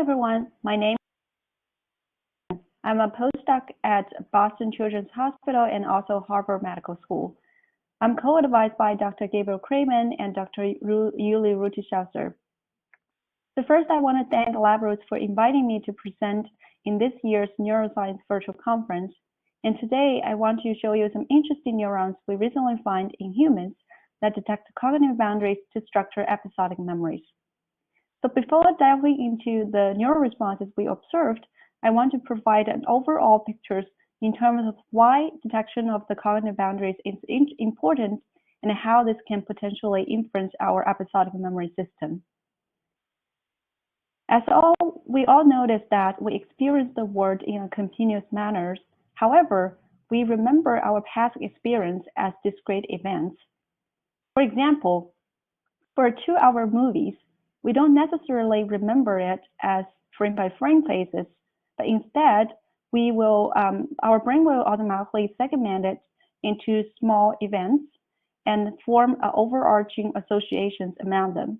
everyone, my name is I'm a postdoc at Boston Children's Hospital and also Harvard Medical School. I'm co-advised by Dr. Gabriel Kreiman and Dr. Ueli Rutishauser. So first, I want to thank Labros for inviting me to present in this year's Neuroscience Virtual Conference. And today, I want to show you some interesting neurons we recently found in humans that detect cognitive boundaries to structure episodic memories. So before diving into the neural responses we observed, I want to provide an overall picture in terms of why detection of the cognitive boundaries is important and how this can potentially influence our episodic memory system. We all notice that we experience the world in a continuous manner. However, we remember our past experience as discrete events. For example, for 2-hour movies, we don't necessarily remember it as frame-by-frame phases, but instead, our brain will automatically segment it into small events and form overarching associations among them.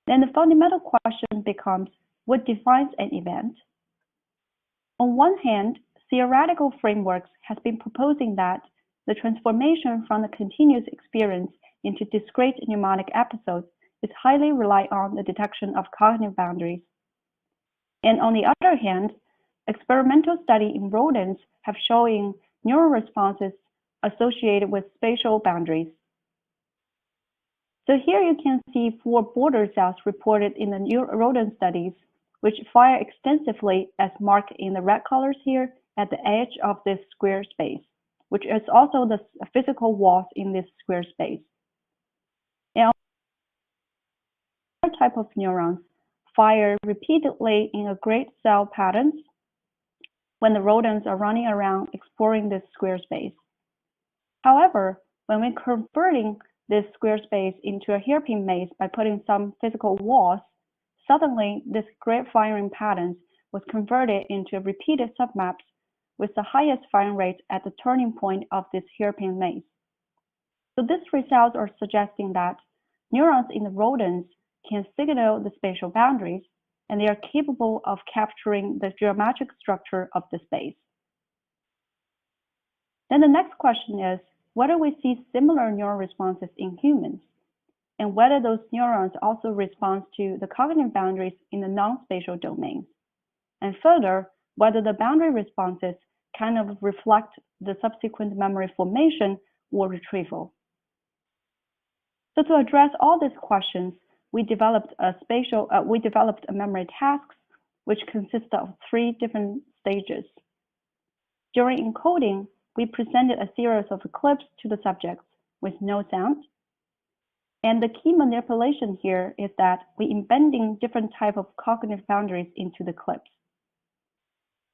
Then the fundamental question becomes, what defines an event? On one hand, theoretical frameworks have been proposing that the transformation from the continuous experience into discrete mnemonic episodes is highly reliant on the detection of cognitive boundaries. And on the other hand, experimental studies in rodents have shown neural responses associated with spatial boundaries. So here you can see 4 border cells reported in the rodent studies, which fire extensively as marked in the red colors here at the edge of this square space, which is also the physical walls in this square space. And other type of neurons fire repeatedly in a great cell patterns when the rodents are running around exploring this square space. However, when we're converting this square space into a hairpin maze by putting some physical walls, suddenly this great firing patterns was converted into repeated submaps with the highest firing rate at the turning point of this hairpin maze. So these results are suggesting that neurons in the rodents can signal the spatial boundaries, and they are capable of capturing the geometric structure of the space. Then the next question is, whether we see similar neural responses in humans, and whether those neurons also respond to the cognitive boundaries in the non-spatial domains, and further, whether the boundary responses kind of reflect the subsequent memory formation or retrieval. So to address all these questions, we developed a memory tasks which consist of 3 different stages. During encoding, we presented a series of clips to the subjects with no sound. And the key manipulation here is that we embedding different type of cognitive boundaries into the clips.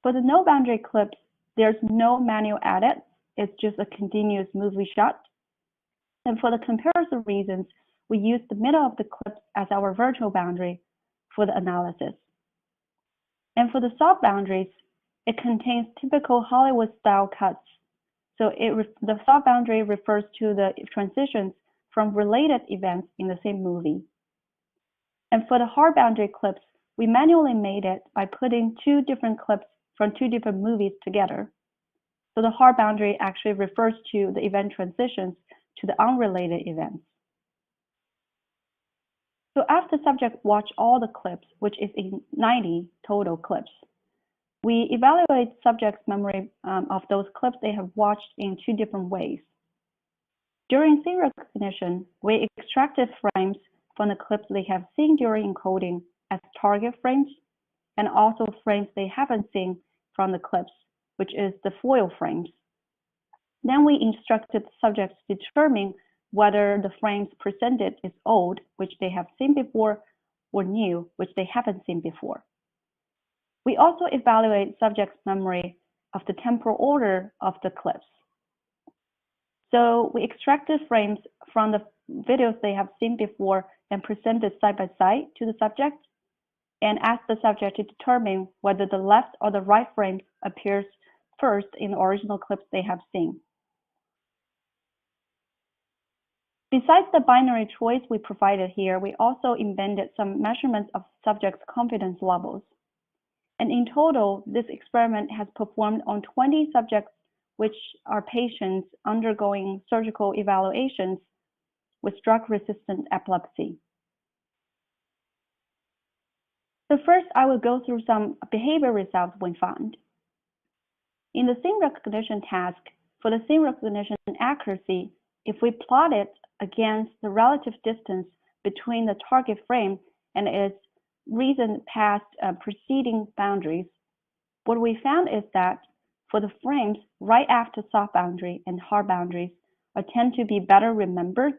For the no boundary clips, there's no manual edit. It's just a continuous movie shot. And for the comparison reasons, we use the middle of the clips as our virtual boundary for the analysis. And for the soft boundaries, it contains typical Hollywood-style cuts. So the soft boundary refers to the transitions from related events in the same movie. And for the hard boundary clips, we manually made it by putting 2 different clips from 2 different movies together. So the hard boundary actually refers to the event transitions to the unrelated events. So after the subject watched all the clips, which is in 90 total clips, we evaluate subjects' memory of those clips they have watched in 2 different ways. During scene recognition, we extracted frames from the clips they have seen during encoding as target frames, and also frames they haven't seen from the clips, which is the foil frames. Then we instructed subjects to determine whether the frames presented is old, which they have seen before, or new, which they haven't seen before. We also evaluate subjects' memory of the temporal order of the clips. So we extracted frames from the videos they have seen before and presented side by side to the subject, and asked the subject to determine whether the left or the right frame appears first in the original clips they have seen. Besides the binary choice we provided here, we also embedded some measurements of subjects' confidence levels. And in total, this experiment has performed on 20 subjects, which are patients undergoing surgical evaluations with drug-resistant epilepsy. So first, I will go through some behavior results we found. In the scene recognition task, for the scene recognition accuracy, if we plot it against the relative distance between the target frame and its recent past preceding boundaries, what we found is that for the frames right after soft boundary and hard boundaries tend to be better remembered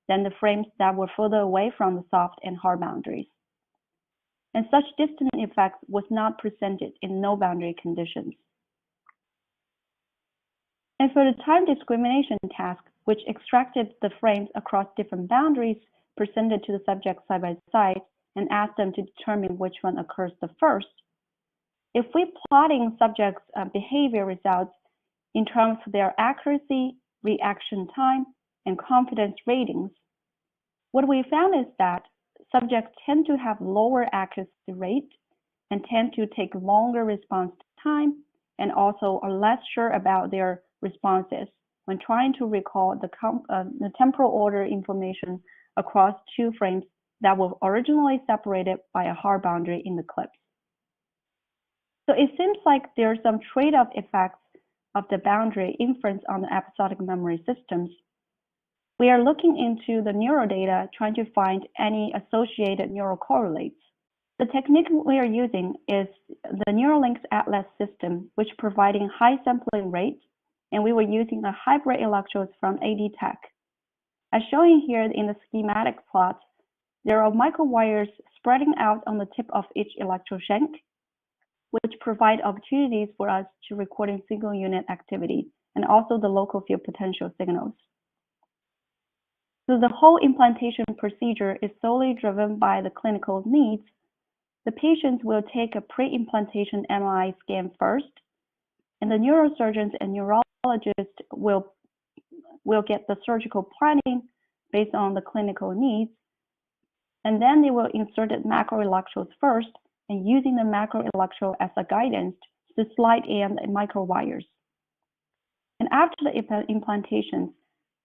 than the frames that were further away from the soft and hard boundaries. And such distance effects was not presented in no boundary conditions. And for the time discrimination task, which extracted the frames across different boundaries presented to the subject side by side and asked them to determine which one occurs the first, if we plotting subjects' behavior results in terms of their accuracy, reaction time, and confidence ratings, what we found is that subjects tend to have lower accuracy rate and tend to take longer response time and also are less sure about their responses when trying to recall the temporal order information across two frames that were originally separated by a hard boundary in the clips. So it seems like there are some trade-off effects of the boundary inference on the episodic memory systems. We are looking into the neural data, trying to find any associated neural correlates. The technique we are using is the Neuralinks Atlas system, which providing high sampling rate, and we were using a hybrid electrodes from ADTech. As shown here in the schematic plot, there are microwires spreading out on the tip of each electrode shank, which provide opportunities for us to recording single unit activity and also the local field potential signals. So the whole implantation procedure is solely driven by the clinical needs. The patients will take a pre-implantation MRI scan first, and the neurosurgeons and neurologists will get the surgical planning based on the clinical needs, and then they will insert the macro electrodes first, and using the macro electrode as a guidance to slide in the micro wires. And after the implantation,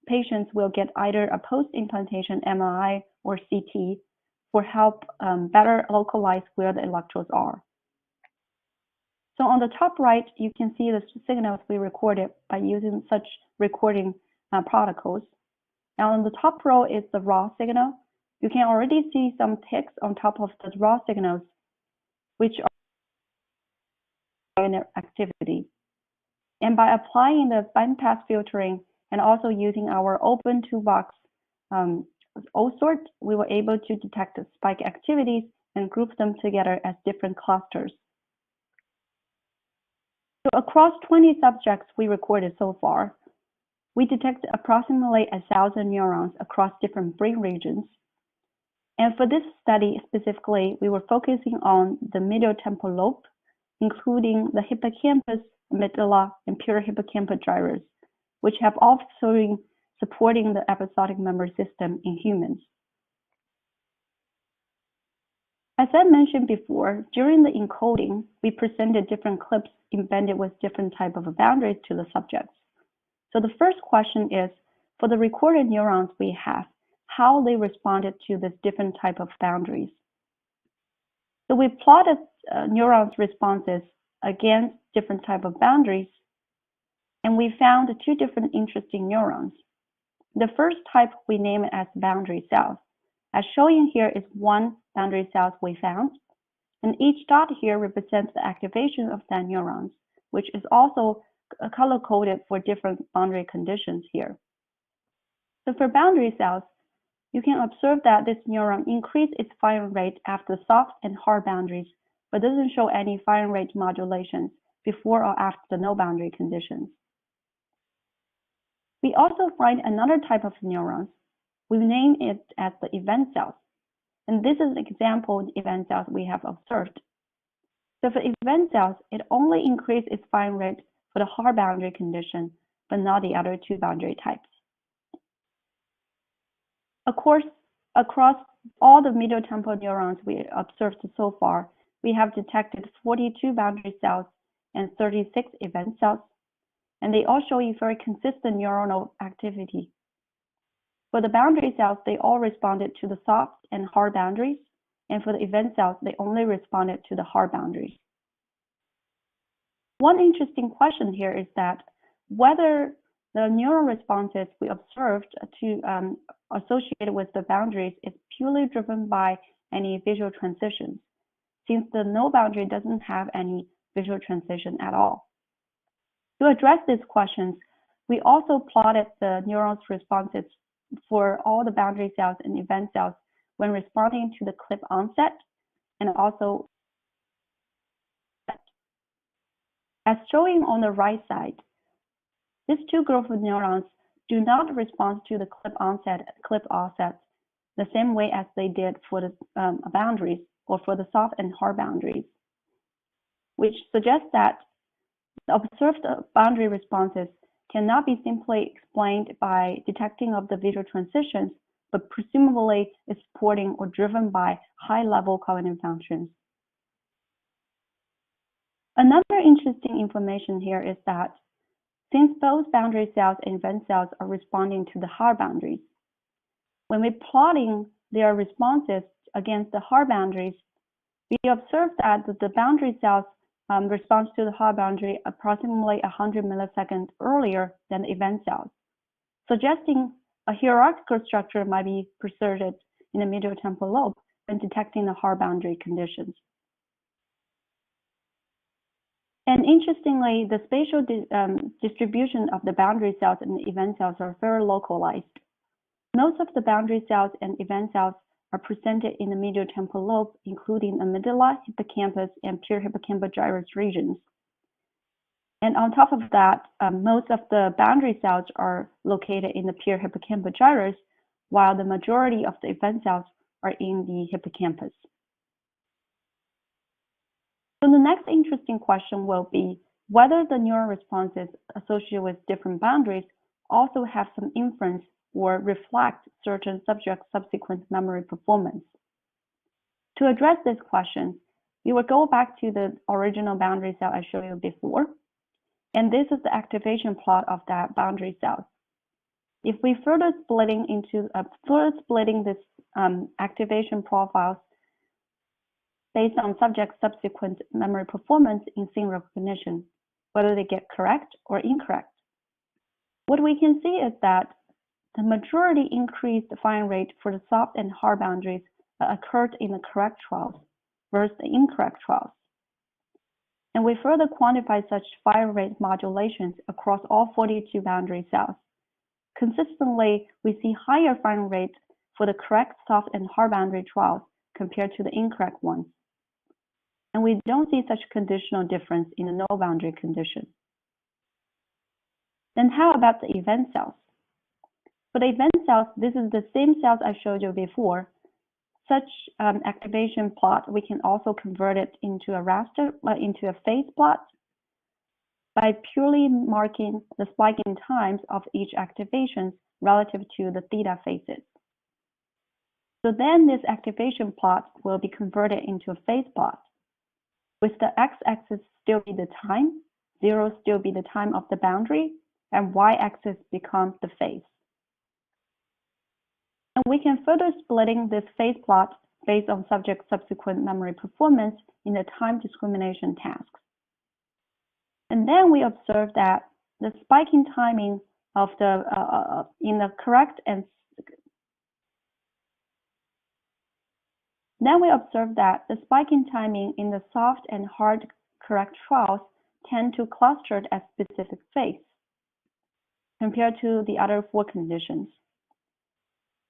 patients will get either a post-implantation MRI or CT for help better localize where the electrodes are. So on the top right, you can see the signals we recorded by using such recording protocols. Now on the top row is the raw signal. You can already see some ticks on top of the raw signals, which are in their activity. And by applying the bandpass filtering and also using our open toolbox O-sort, we were able to detect the spike activities and group them together as different clusters. So across 20 subjects we recorded so far, we detected approximately 1,000 neurons across different brain regions. And for this study specifically, we were focusing on the medial temporal lobe, including the hippocampus, medulla, and pure hippocampus drivers, which have also supporting the episodic memory system in humans. As I mentioned before, during the encoding, we presented different clips embedded with different type of boundaries to the subjects. So the first question is, for the recorded neurons we have, how they responded to this different type of boundaries. So we plotted neurons' responses against different type of boundaries, and we found two different interesting neurons. The first type we name it as boundary cells. As shown here is one boundary cells we found, and each dot here represents the activation of that neurons, which is also color-coded for different boundary conditions here. So for boundary cells, you can observe that this neuron increased its firing rate after soft and hard boundaries, but doesn't show any firing rate modulations before or after the no boundary conditions. We also find another type of neurons. We name it as the event cells. And this is an example of event cells we have observed. So for event cells, it only increased its firing rate for the hard boundary condition, but not the other two boundary types. Of course, across all the medial temporal neurons we observed so far, we have detected 42 boundary cells and 36 event cells, and they all show a very consistent neuronal activity. For the boundary cells, they all responded to the soft and hard boundaries, and for the event cells, they only responded to the hard boundaries. One interesting question here is that whether the neural responses we observed associated with the boundaries is purely driven by any visual transitions, since the no boundary doesn't have any visual transition at all. To address these questions, we also plotted the neurons' responses for all the boundary cells and event cells when responding to the clip onset, and also as shown on the right side. These two groups of neurons do not respond to the clip onset the same way as they did for the boundaries or for the soft and hard boundaries, which suggests that the observed boundary responses cannot be simply explained by detecting of the visual transitions, but presumably is supporting or driven by high-level cognitive functions. Another interesting information here is that since both boundary cells and event cells are responding to the hard boundaries, when we're plotting their responses against the hard boundaries, we observe that the boundary cells responds to the hard boundary approximately 100 milliseconds earlier than the event cells, suggesting a hierarchical structure might be preserved in the medial temporal lobe when detecting the hard boundary conditions. And interestingly, the spatial distribution of the boundary cells and the event cells are very localized. Most of the boundary cells and event cells are presented in the medial temporal lobe, including amygdala, hippocampus, and pure hippocampal gyrus regions. And on top of that, most of the boundary cells are located in the pure hippocampal gyrus, while the majority of the event cells are in the hippocampus. So the next interesting question will be whether the neural responses associated with different boundaries also have some inference or reflect certain subject subsequent memory performance. To address this question, we will go back to the original boundary cell I showed you before, and this is the activation plot of that boundary cell. If we further splitting this activation profiles based on subject subsequent memory performance in scene recognition, whether they get correct or incorrect. What we can see is that the majority increased firing rate for the soft and hard boundaries occurred in the correct trials versus the incorrect trials. And we further quantify such fire rate modulations across all 42 boundary cells. Consistently, we see higher firing rate for the correct soft and hard boundary trials compared to the incorrect ones. And we don't see such conditional difference in the no boundary condition. Then how about the event cells? For the event cells, this is the same cells I showed you before. Such activation plot, we can also convert it into a raster, into a phase plot by purely marking the spiking times of each activation relative to the theta phases. So then this activation plot will be converted into a phase plot, with the x-axis still be the time, 0 still be the time of the boundary, and y-axis becomes the phase. And we can further splitting this phase plot based on subject subsequent memory performance in the time discrimination tasks. And then we observe that the spiking timing of the in the correct and then we observe that the spiking timing in the soft and hard correct trials tend to cluster at specific phase compared to the other 4 conditions.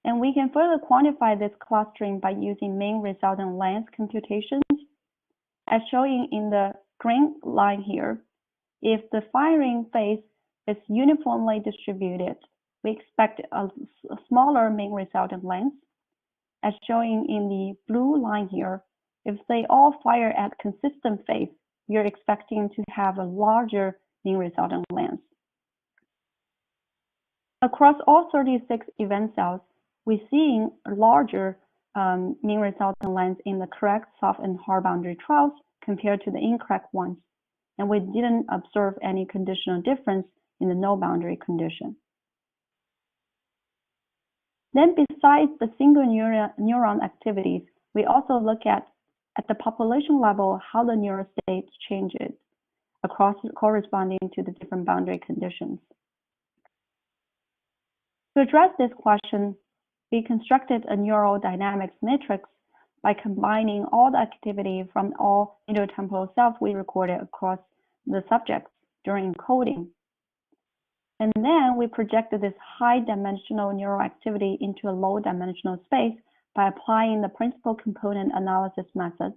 And we can further quantify this clustering by using mean resultant length computations. As shown in the green line here, if the firing phase is uniformly distributed, we expect a smaller mean resultant length. As shown in the blue line here, if they all fire at consistent phase, you're expecting to have a larger mean resultant length. Across all 36 event cells, we're seeing a larger mean resultant length in the correct soft and hard boundary trials compared to the incorrect ones, and we didn't observe any conditional difference in the no boundary condition. Then besides the single neuron activities, we also look at the population level how the neural states changes across corresponding to the different boundary conditions. To address this question, we constructed a neural dynamics matrix by combining all the activity from all intertemporal cells we recorded across the subjects during encoding. And then we projected this high-dimensional neural activity into a low-dimensional space by applying the principal component analysis method.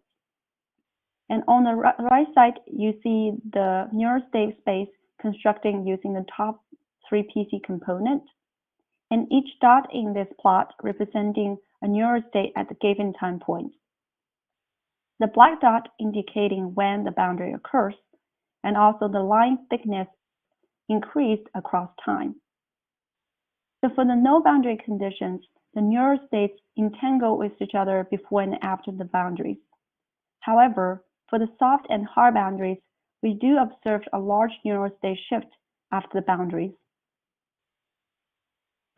And on the right side, you see the neural state space constructing using the top 3 PC component, and each dot in this plot representing a neural state at the given time point. The black dot indicating when the boundary occurs, and also the line thickness increased across time. So for the no boundary conditions, the neural states entangle with each other before and after the boundaries. However, for the soft and hard boundaries, we do observe a large neural state shift after the boundaries.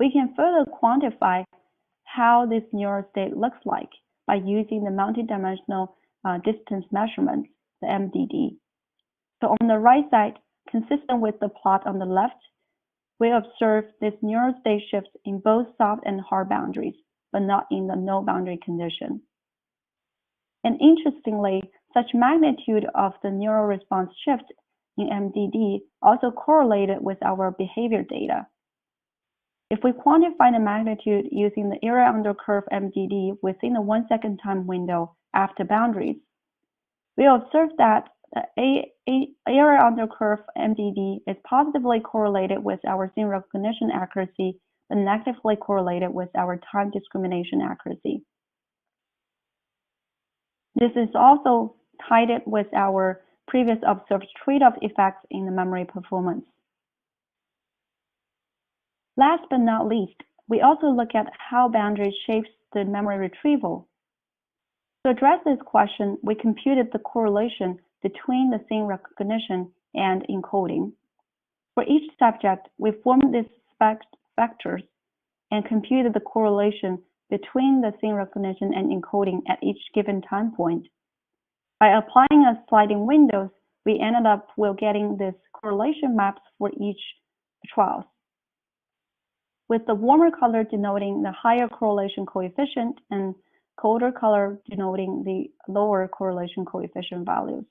We can further quantify how this neural state looks like by using the multidimensional distance measurement, the MDD. So on the right side, consistent with the plot on the left, we observe this neural state shifts in both soft and hard boundaries, but not in the no boundary condition. And interestingly, such magnitude of the neural response shift in MDD also correlated with our behavior data. If we quantify the magnitude using the area under curve MDD within the 1 second time window after boundaries, we observe that the area under curve MDD is positively correlated with our scene recognition accuracy, but negatively correlated with our time discrimination accuracy. This is also tied with our previous observed trade-off effects in the memory performance. Last but not least, we also look at how boundaries shapes the memory retrieval. To address this question, we computed the correlation between the scene recognition and encoding. For each subject, we formed these vectors and computed the correlation between the scene recognition and encoding at each given time point. By applying a sliding windows, we ended up with getting this correlation maps for each trials, with the warmer color denoting the higher correlation coefficient and colder color denoting the lower correlation coefficient values.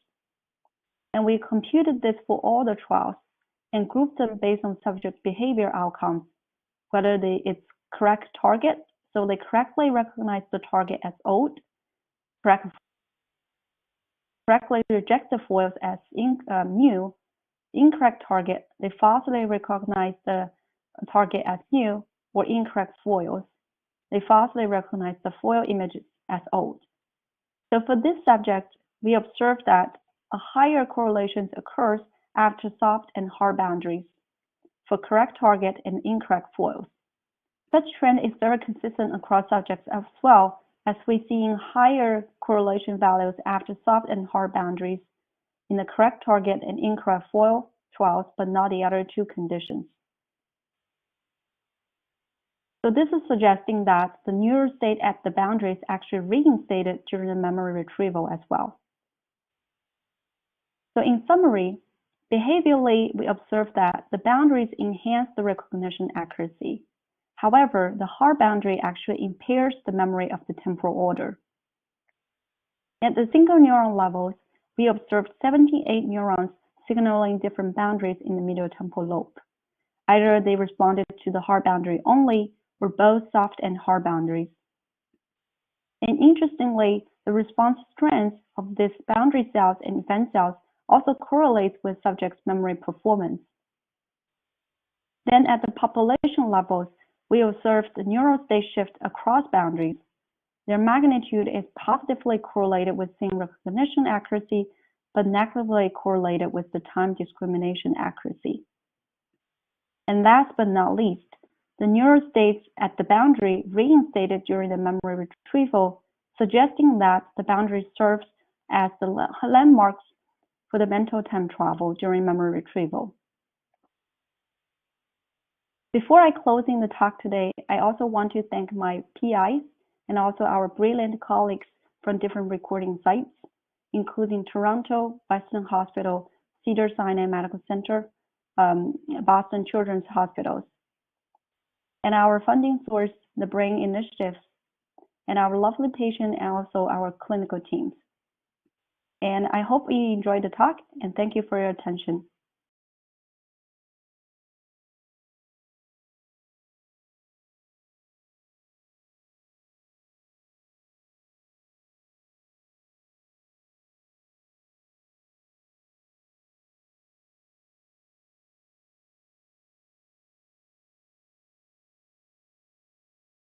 And we computed this for all the trials and grouped them based on subject behavior outcomes, whether it's correct target, so they correctly recognize the target as old, correctly reject the foils as new, incorrect target, they falsely recognize the target as new, or incorrect foils, they falsely recognize the foil images as old. So for this subject, we observed that a higher correlation occurs after soft and hard boundaries for correct target and incorrect foils. Such trend is very consistent across subjects as well, as we see higher correlation values after soft and hard boundaries in the correct target and incorrect foil trials, but not the other two conditions. So this is suggesting that the neural state at the boundaries actually reinstated during the memory retrieval as well. So in summary, behaviorally, we observed that the boundaries enhance the recognition accuracy. However, the hard boundary actually impairs the memory of the temporal order. At the single neuron levels, we observed 78 neurons signaling different boundaries in the medial temporal lobe. Either they responded to the hard boundary only, or both soft and hard boundaries. And interestingly, the response strength of these boundary cells and event cells also correlates with subjects' memory performance. Then at the population levels, we observed the neural state shift across boundaries. Their magnitude is positively correlated with scene recognition accuracy, but negatively correlated with the time discrimination accuracy. And last but not least, the neural states at the boundary reinstated during the memory retrieval, suggesting that the boundary serves as the landmarks for the mental time travel during memory retrieval. Before I closing the talk today, I also want to thank my PIs and also our brilliant colleagues from different recording sites, including Toronto, Western Hospital, Cedars-Sinai Medical Center, Boston Children's Hospitals, and our funding source, the BRAIN Initiatives, and our lovely patient and also our clinical teams. And I hope you enjoyed the talk, and thank you for your attention.